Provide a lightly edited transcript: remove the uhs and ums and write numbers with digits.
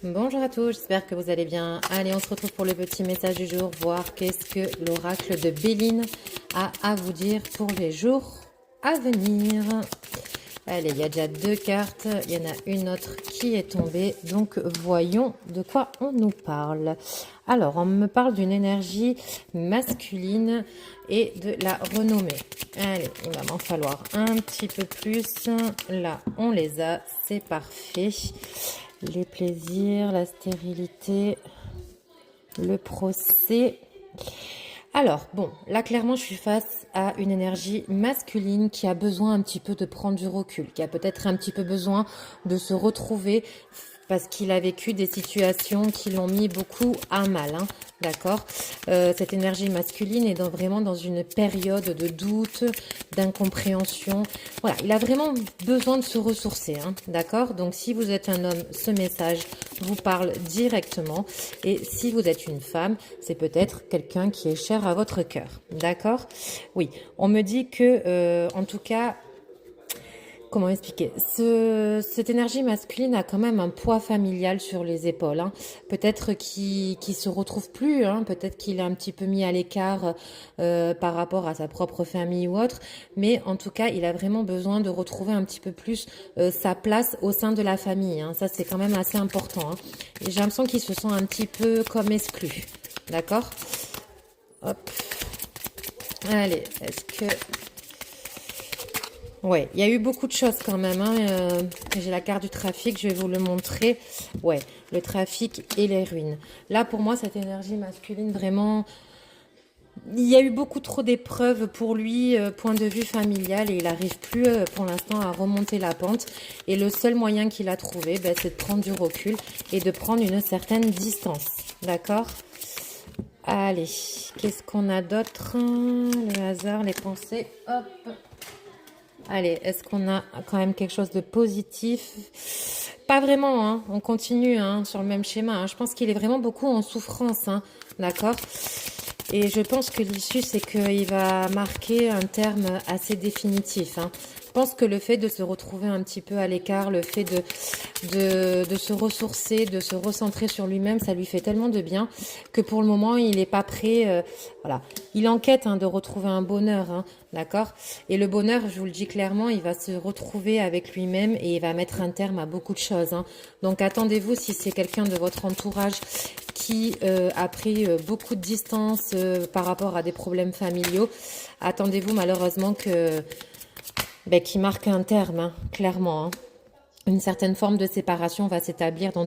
Bonjour à tous, j'espère que vous allez bien. Allez, on se retrouve pour le petit message du jour, voir qu'est-ce que l'oracle de Béline a à vous dire pour les jours à venir. Allez, il y a déjà deux cartes, il y en a une autre qui est tombée, donc voyons de quoi on nous parle. Alors, on me parle d'une énergie masculine et de la renommée. Allez, il va m'en falloir un petit peu plus. Là, on les a, c'est parfait. Les plaisirs, la stérilité, le procès. Alors, bon, là, clairement, je suis face à une énergie masculine qui a besoin un petit peu de prendre du recul, qui a peut-être un petit peu besoin de se retrouver parce qu'il a vécu des situations qui l'ont mis beaucoup à mal, hein, d'accord. Cette énergie masculine est vraiment dans une période de doute, d'incompréhension. Voilà, il a vraiment besoin de se ressourcer, hein, d'accord. Donc, si vous êtes un homme, ce message vous parle directement. Et si vous êtes une femme, c'est peut-être quelqu'un qui est cher à votre cœur, d'accord. Oui, on me dit que, en tout cas, comment expliquer? Cette énergie masculine a quand même un poids familial sur les épaules, hein. Peut-être qu'il se retrouve plus, hein. Peut-être qu'il est un petit peu mis à l'écart par rapport à sa propre famille ou autre. Mais en tout cas, il a vraiment besoin de retrouver un petit peu plus sa place au sein de la famille, hein. Ça, c'est quand même assez important, hein. Et j'ai l'impression qu'il se sent un petit peu comme exclu. D'accord? Hop. Allez, est-ce que... Ouais, il y a eu beaucoup de choses quand même, hein. J'ai la carte du trafic, je vais vous le montrer. Ouais, le trafic et les ruines. Là, pour moi, cette énergie masculine, vraiment, il y a eu beaucoup trop d'épreuves pour lui, point de vue familial, et il n'arrive plus pour l'instant à remonter la pente. Et le seul moyen qu'il a trouvé, ben, c'est de prendre du recul et de prendre une certaine distance. D'accord? Allez, qu'est-ce qu'on a d'autre? Le hasard, les pensées, hop. Allez, est-ce qu'on a quand même quelque chose de positif? Pas vraiment, hein. On continue, hein, sur le même schéma, hein. Je pense qu'il est vraiment beaucoup en souffrance, hein. D'accord? Et je pense que l'issue, c'est qu'il va marquer un terme assez définitif, hein. Je pense que le fait de se retrouver un petit peu à l'écart, le fait de se ressourcer, de se recentrer sur lui-même, ça lui fait tellement de bien que pour le moment, il n'est pas prêt. Voilà. Il enquête, hein, de retrouver un bonheur, hein, d'accord? Et le bonheur, je vous le dis clairement, il va se retrouver avec lui-même et il va mettre un terme à beaucoup de choses, hein. Donc attendez-vous, si c'est quelqu'un de votre entourage qui a pris beaucoup de distance par rapport à des problèmes familiaux, attendez-vous malheureusement que qu'il marque un terme, hein, clairement, hein. Une certaine forme de séparation va s'établir dans